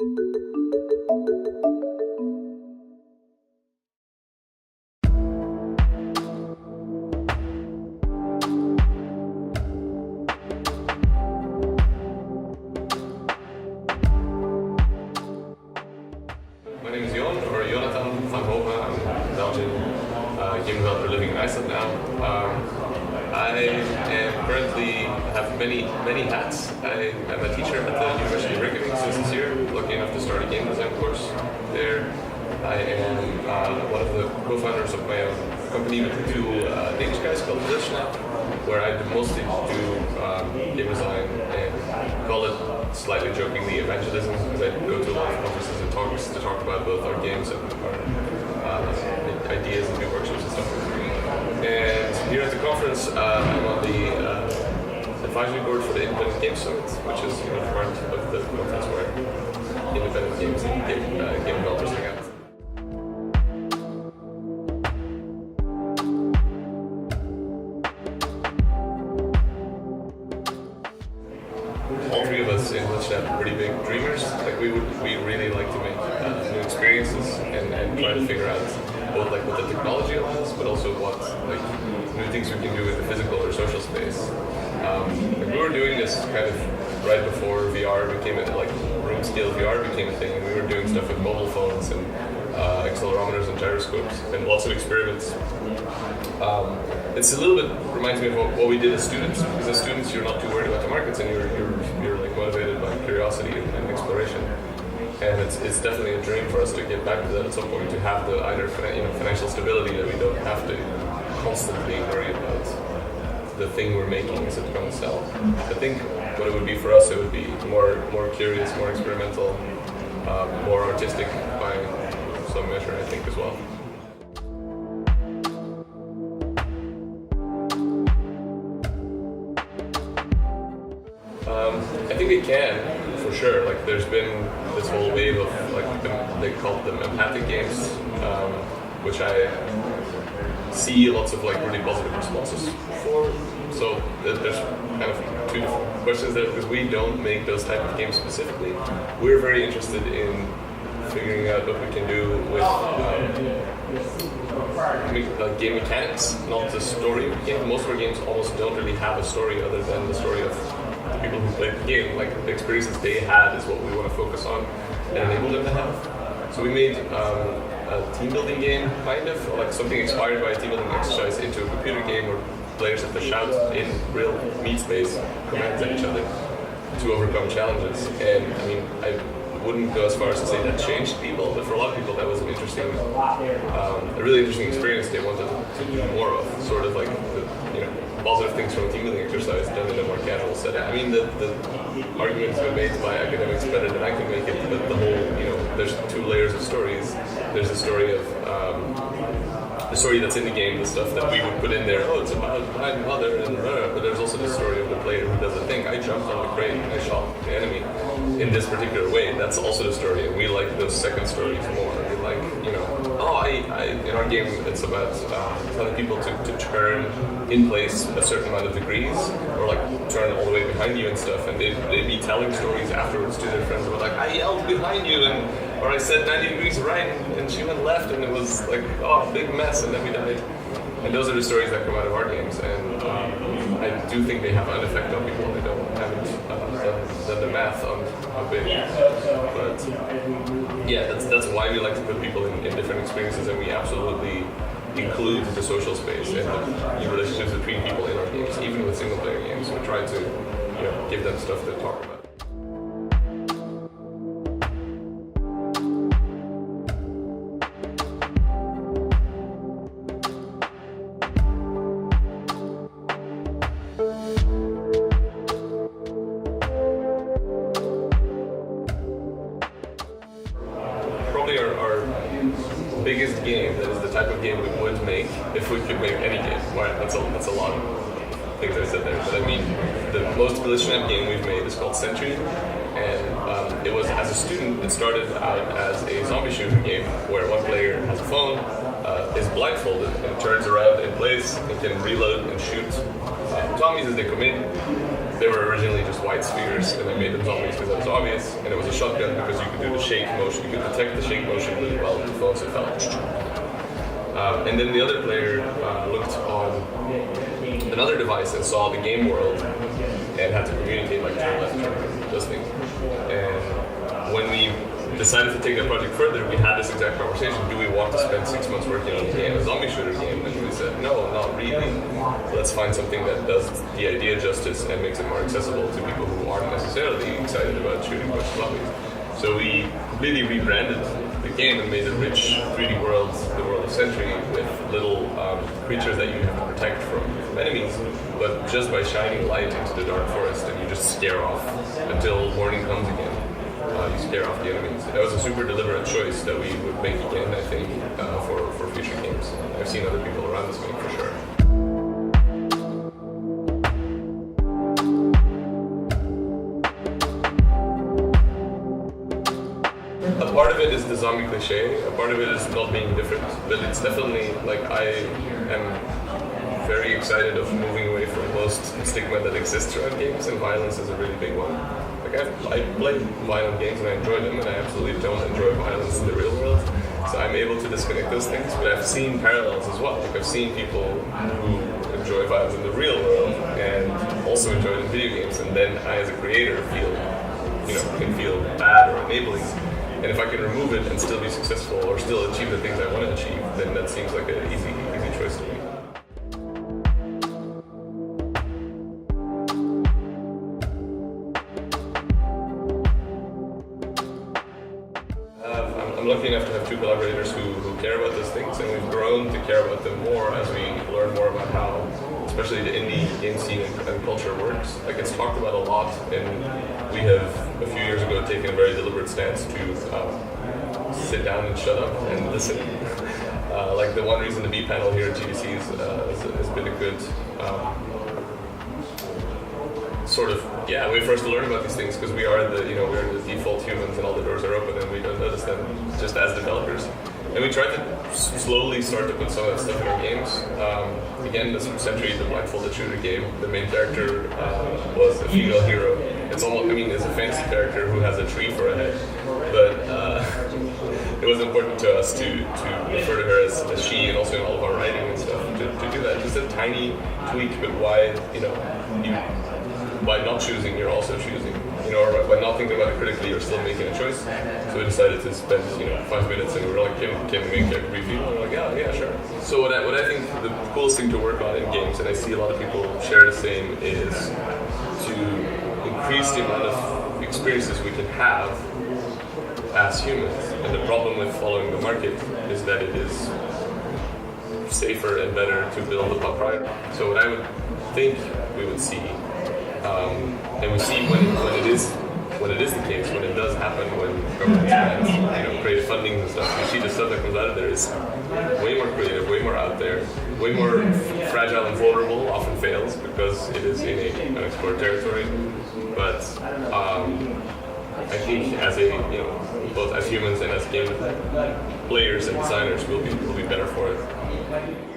My name is Jonatan van Hove. I'm a Belgian game developer living in Iceland now. I currently have many hats. I am a teacher at the University of Reykjavik since this year, lucky enough to start a game design course there. I am one of the co-founders of my own company with two Danish guys called RESTRAINTS, where I mostly do game design and call it, slightly jokingly, evangelism, because I go to a lot of conferences and talks to talk about both our games and our ideas and do workshops and stuff. And here at the conference, I'm on the advisory board for the Independent Games Summit, which is part of the conference where independent games and game developers hang out. All three of us in Lichtenstein are pretty big dreamers. Like we really like to make new experiences and try to figure out both like what the technology allows, but also what like new things we can do in the physical or social space. We were doing this kind of right before VR became like room scale VR became a thing, and we were doing stuff with mobile phones and accelerometers and gyroscopes and lots of experiments. It's a little bit reminds me of what we did as students, because as students you're not too worried about the markets and you're like motivated by curiosity and exploration. And it's definitely a dream for us to get back to that at some point, to have the either financial stability that we don't have to constantly worry about the thing we're making, is it going to sell. I think what it would be for us, it would be more curious, more experimental, more artistic by some measure, I think, as well. I think they can, for sure. Like, there's been this whole wave of they call them empathic games, which I see lots of like really positive responses for. So there's kind of two different questions there, because we don't make those type of games specifically. We're very interested in figuring out what we can do with game mechanics, not the story of the game. Most of our games almost don't really have a story other than the story of the people who played the game. Like, the experiences they had is what we want to focus on and enable them to have. So we made a team building game, kind of, like something inspired by a team building exercise into a computer game where players have to shout in real meat space commands at each other to overcome challenges. And I mean, I wouldn't go as far as to say that changed people, but for a lot of people that was an interesting, a really interesting experience they wanted to do more of. Sort of like the positive things from a team building exercise done in a more casual setting. I mean, the argument has been made by academics better than I can make it, but the whole, there's two layers of stories. There's the story of the story that's in the game, the stuff that we would put in there. Oh, it's about my mother, and but there's also the story of the player who doesn't think. I jumped on the crate and I shot the enemy in this particular way. That's also the story, and we like those second stories more. We like, in our game, it's about telling people to turn in place a certain amount of degrees, or like turn all the way behind you and stuff, and they'd be telling stories afterwards to their friends about like, I yelled behind you, or I said 90 degrees right, and she went left, and it was like, oh, big mess, and then we died. And those are the stories that come out of our games, and I do think they have an effect on people. They haven't done the math on how big. But yeah, that's why we like to put people in different experiences, and we absolutely include the social space and the relationships between people in our games, even with single player games. We try to give them stuff to talk about. Our biggest game, that is the type of game we would make if we could make any game. Right, that's a lot of things I said there, but I mean, the most Lichtenstein game we've made is called Sentry, and it was, as a student, it started out as a zombie shooter game where one player has a phone, is blindfolded and turns around in place and can reload and shoot zombies as they come in. they were originally just white spheres, and I made them zombies because that was obvious, and it was a shotgun because you could do the shake motion, you could detect the shake motion really well with the phone, so it felt. And then the other player looked on another device and saw the game world and had to communicate like turn left, turn right, those things. And when we decided to take that project further, we had this exact conversation. Do we want to spend 6 months working on a zombie shooter game? And we said, no, not really. Let's find something that does the idea justice and makes it more accessible to people who aren't necessarily excited about shooting a bunch of zombies. So we completely rebranded the game and made a rich 3D world, the world of Sentry, with little creatures that you have to protect from enemies, but just by shining light into the dark forest, and you just scare off until morning comes again. You scare off the enemies. That was a super deliberate choice that we would make again, I think, for future games. I've seen other people around this game for sure. A part of it is the zombie cliche, a part of it is not being different, but it's definitely, like, I am very excited of moving away from most stigma that exists around games, and violence is a really big one. Like, I play violent games and I enjoy them, and I absolutely don't enjoy violence in the real world, so I'm able to disconnect those things, but I've seen parallels as well. Like, I've seen people who enjoy violence in the real world and also enjoy it in video games, and then I, as a creator, can feel bad or enabling. And if I can remove it and still be successful or still achieve the things I want to achieve, then that seems like an easy choice to me. I'm lucky enough to have two collaborators who care about those things, and we've grown to care about them more as we learn more about how, especially the indie game scene and culture works. Like, it's talked about a lot, and we have a few years ago taken a very deliberate stance to sit down and shut up and listen. Like, the one reason the B panel here at GDC has been a good sort of way for us to learn about these things, because we're the default humans and all the doors are open and we don't notice them just as developers. And we tried to slowly start to put some of that stuff in our games. Again, this Sentry, the blindfolded shooter game, the main character was a female hero. It's a fancy character who has a tree for a head, but it was important to us to refer to her as she, and also in all of our writing and stuff, to do that. Just a tiny tweak, but why, by not choosing, you're also choosing. Or by not thinking about it critically, you're still making a choice. So we decided to spend 5 minutes, and we were like, can we make a review? And we're like, yeah, sure. So what I think the coolest thing to work on in games, and I see a lot of people share the same, is to increase the amount of experiences we can have as humans. And the problem with following the market is that it is safer and better to build upon prior. So what I would think we would see, and we see when it is the case, when it does happen, when governments create funding and stuff, we see the stuff that comes out of there is way more creative, way more out there, way more fragile and vulnerable, often fails because it is in a unexplored territory. But I think as both as humans and as game players and designers, we'll be better for it.